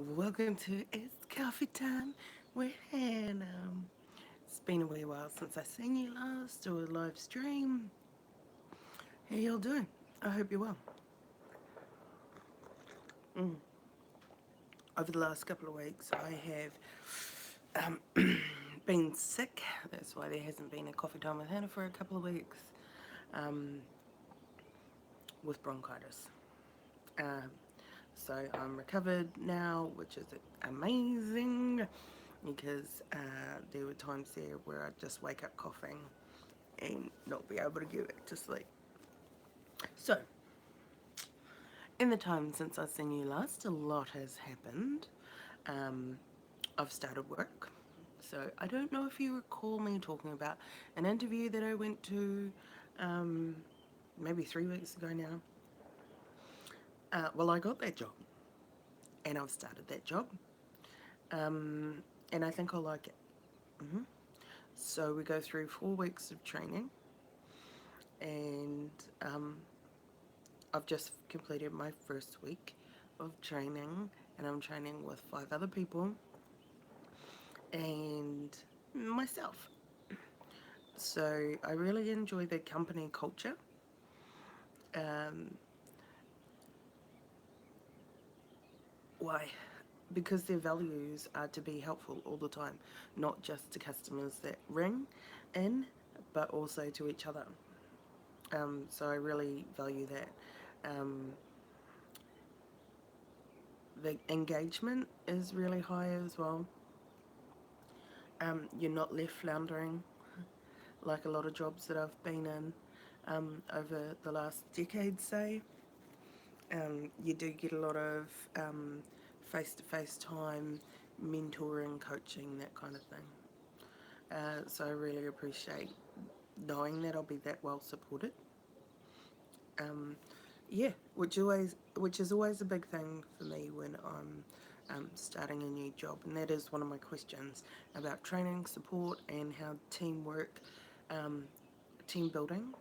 Welcome to It's Coffee Time with Hannah. It's been a wee while since I seen you last or a live stream. How y'all doing? I hope you're well. Mm. Over the last couple of weeks, I have been sick. That's why there hasn't been a Coffee Time with Hannah for a couple of weeks um, with bronchitis. Um, so I'm recovered now, which is amazing because there were times there where I'd just wake up coughing and not be able to get back to sleep. So, in the time since I've seen you last, a lot has happened. Um, I've started work. So, I don't know if you recall me talking about an interview that I went to um, maybe 3 weeks ago now. Well, I got that job and I've started that job. And I think I like it. hmm So, we go through 4 weeks of training and I've just completed my first week of training, and I'm training with 5 other people and myself. So I really enjoy the company culture. Um, why? Because their values are to be helpful all the time, not just to customers that ring in, but also to each other. So I really value that. Um, the engagement is really high as well. You're not left floundering like a lot of jobs that I've been in over the last decade, say. You do get a lot of face to face time, mentoring, coaching, that kind of thing. So I really appreciate knowing that I'll be that well supported. Um, yeah, which is always a big thing for me when I'm starting a new job, and that is one of my questions about training, support, and how teamwork, um, team building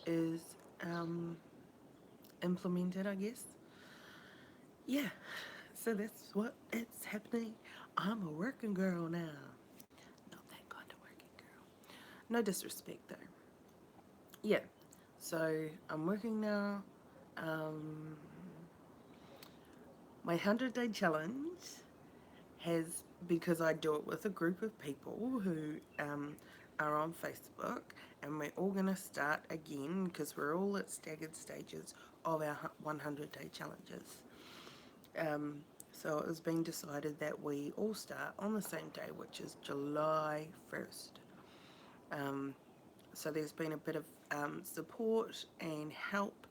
is um, implemented, I guess. Yeah, so that's what it's happening. I'm a working girl now. Not that kind of working girl. No disrespect though. Yeah, so I'm working now. Um, my 100-day challenge has, because I do it with a group of people who are on Facebook, and we're all going to start again because we're all at staggered stages of our 100-day challenges. So it has been decided that we all start on the same day, which is July 1st. Um, so there's been a bit of support and help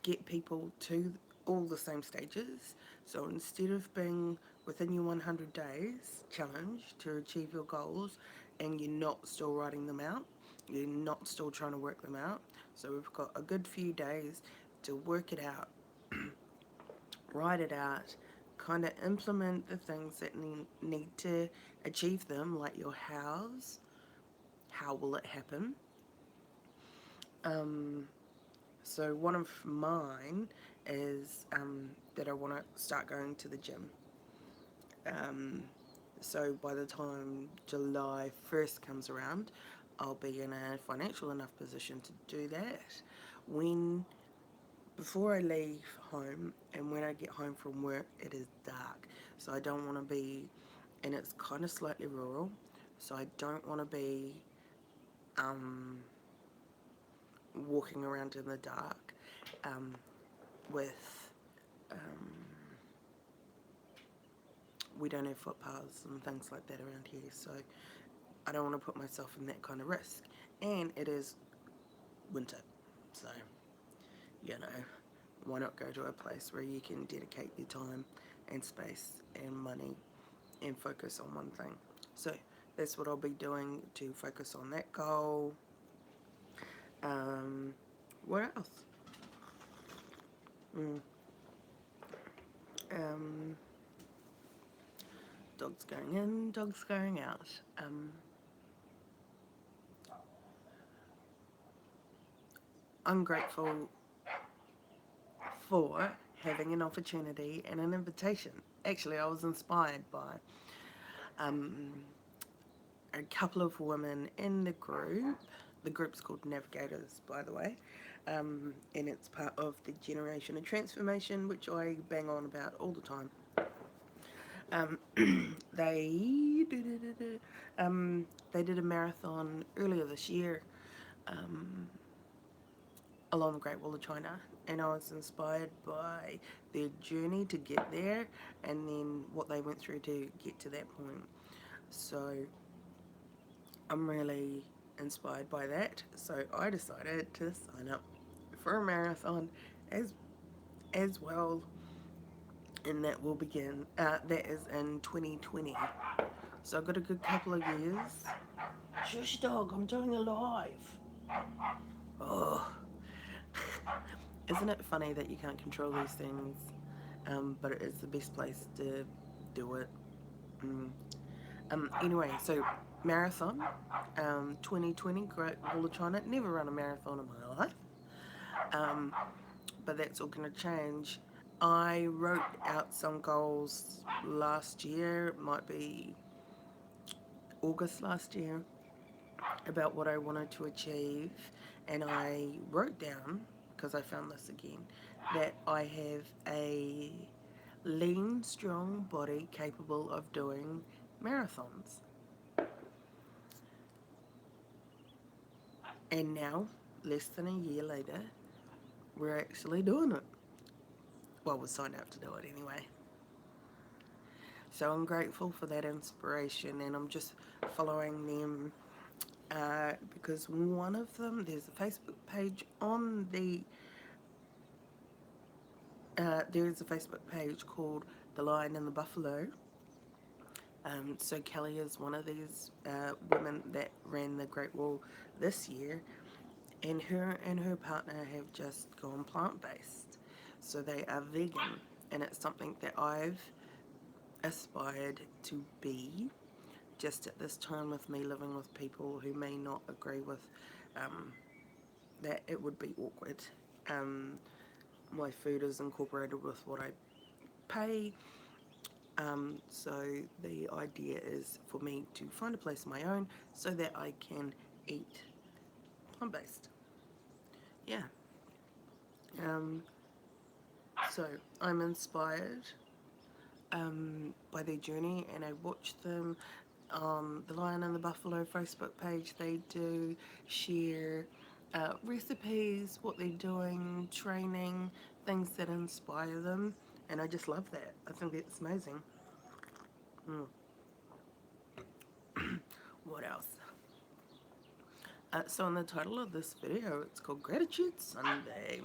get people to all the same stages. So instead of being within your 100 days challenge to achieve your goals and you're not still writing them out, you're not still trying to work them out. So we've got a good few days to work it out, write it out, kind of implement the things that need to achieve them, like your hows, how will it happen. Um, so one of mine is that I want to start going to the gym. Um, so by the time July 1st comes around, I'll be in a financial enough position to do that. When Before I leave home and when I get home from work, it is dark. So I don't want to be, and it's kind of slightly rural, so I don't want to be um, walking around in the dark um, with, um, we don't have footpaths and things like that around here. So I don't want to put myself in that kind of risk. And it is winter. So, you know, why not go to a place where you can dedicate your time and space and money and focus on one thing. So that's what I'll be doing to focus on that goal. Um, what else? Mm, um, dogs going in, dogs going out. I'm grateful for having an opportunity and an invitation. Actually, I was inspired by um, a couple of women in the group. The group's called Navigators, by the way, and it's part of the Generation of Transformation, which I bang on about all the time. Um, they they did a marathon earlier this year along the Great Wall of China, and I was inspired by their journey to get there, and then what they went through to get to that point. So I'm really inspired by that. So I decided to sign up for a marathon as as well, and that will begin. That is in 2020. So I've got a good couple of years. Shush, dog! I'm doing a live. Oh, isn't it funny that you can't control these things? But it is the best place to do it. Mm. Anyway, so marathon, 2020, Great Wall of China. Never run a marathon in my life, um, but that's all going to change. I wrote out some goals last year. It might be August last year, about what I wanted to achieve, and I wrote down, because I found this again, that I have a lean, strong body capable of doing marathons. And now, less than a year later, we're actually doing it. Well, we signed up to do it anyway. So I'm grateful for that inspiration, and I'm just following them because one of them, there's a Facebook page on the there is a Facebook page called The Lion and the Buffalo. So Kelly is one of these women that ran the Great Wall this year, and her partner have just gone plant-based. So they are vegan, and it's something that I've aspired to be. Just at this time, with me living with people who may not agree with um, that, it would be awkward. Um, my food is incorporated with what I pay. So the idea is for me to find a place of my own so that I can eat plant-based. Yeah. Um, so I'm inspired by their journey, and I watch them on the Lion and the Buffalo Facebook page. They do share recipes, what they're doing, training, things that inspire them, and I just love that. I think it's amazing. Mm. What else? So in the title of this video, it's called Gratitude Sunday.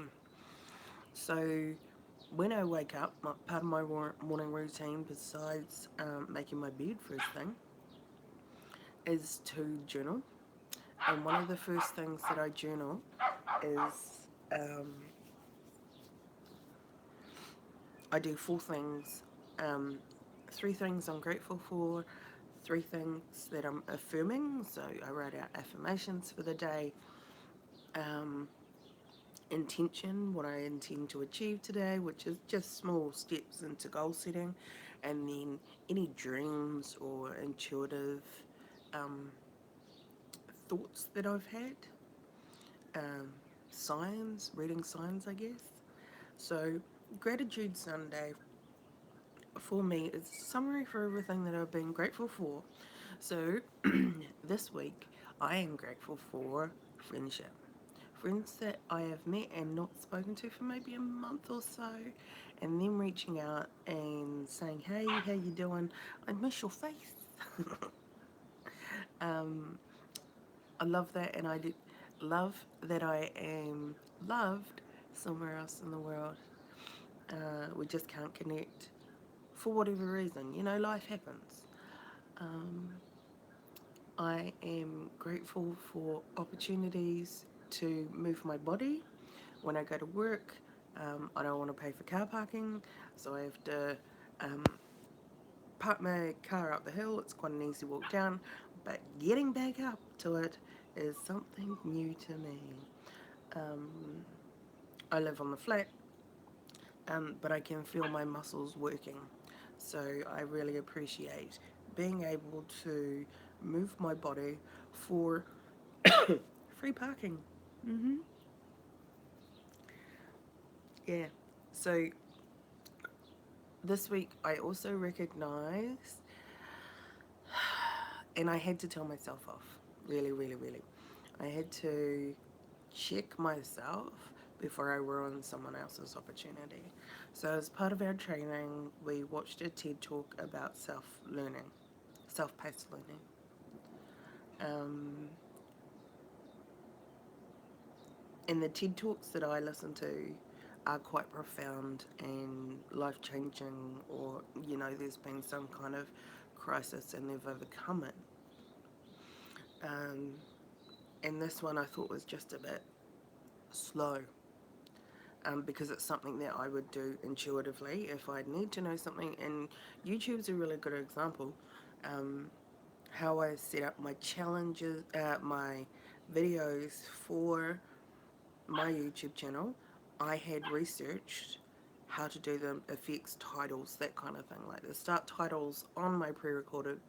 So when I wake up, part of my morning routine, besides making my bed first thing, is to journal. And one of the first things that I journal is I do 4 things. Um, 3 things I'm grateful for, 3 things that I'm affirming. So I write out affirmations for the day. Intention, what I intend to achieve today, which is just small steps into goal setting, and then any dreams or intuitive um, thoughts that I've had, um, signs, reading signs, I guess. So, Gratitude Sunday for me is a summary for everything that I've been grateful for. So, this week I am grateful for friendship. Friends that I have met and not spoken to for maybe a month or so, and them reaching out and saying, "Hey, how you doing? I miss your face." um, I love that, and I love that I am loved somewhere else in the world. We just can't connect for whatever reason. You know, life happens. Um, I am grateful for opportunities to move my body. When I go to work, I don't want to pay for car parking, so I have to um, park my car up the hill. It's quite an easy walk down, but getting back up to it is something new to me. Um, I live on the flat, but I can feel my muscles working. So I really appreciate being able to move my body for free parking. hmm Yeah. So this week I also recognised, and I had to tell myself off. Really, really, really. I had to check myself before I ruin someone else's opportunity. So, as part of our training, we watched a TED talk about self learning, self paced learning. Um, and the TED talks that I listen to are quite profound and life changing, or, there's been some kind of crisis and they've overcome it. Um, and this one I thought was just a bit slow. Because it's something that I would do intuitively if I need to know something. And YouTube's a really good example. Um, how I set up my challenges, my videos for my YouTube channel, I had researched how to do them, effects, titles, that kind of thing. Like the start titles on my pre-recorded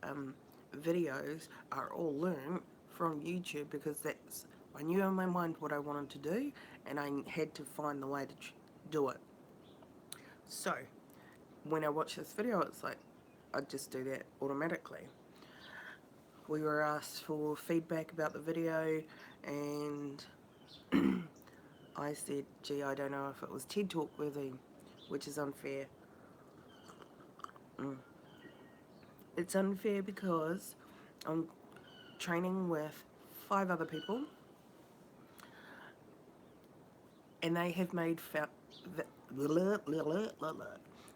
um, videos are all learned from YouTube, because I knew in my mind what I wanted to do, and I had to find the way to do it. So when I watch this video, it's like I just do that automatically. We were asked for feedback about the video, and I said, gee, I don't know if it was TED Talk worthy, which is unfair. Mm. It's unfair because I'm training with 5 other people, and they have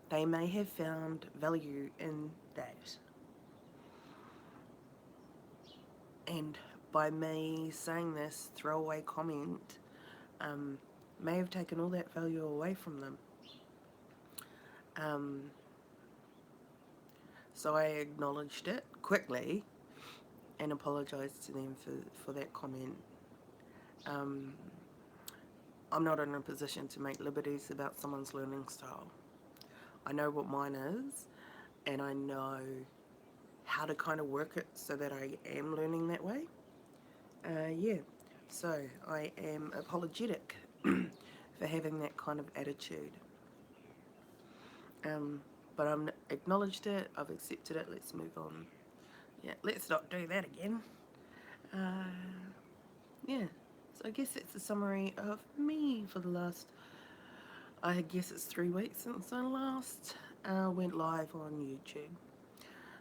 they may have found value in that. And by me saying this throwaway comment, um, may have taken all that value away from them. Um, so I acknowledged it quickly and apologised to them for that comment. Um, I'm not in a position to make liberties about someone's learning style. I know what mine is, and I know how to kind of work it so that I am learning that way. Yeah, so I am apologetic for having that kind of attitude. But I've acknowledged it, I've accepted it, let's move on. Yeah, let's not do that again. Uh, yeah, so I guess that's a summary of me for the last, I guess it's 3 weeks since I last went live on YouTube.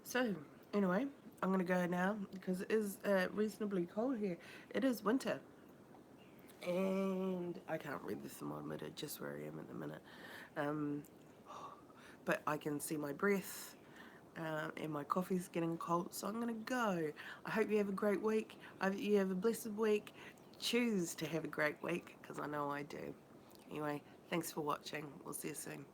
So, anyway, I'm going to go now because it is reasonably cold here. It is winter. And I can't read the thermometer just where I am at the minute. Um, but I can see my breath, and my coffee's getting cold, so I'm going to go. I hope you have a great week. I hope you have a blessed week. Choose to have a great week, because I know I do. Anyway, thanks for watching. We'll see you soon.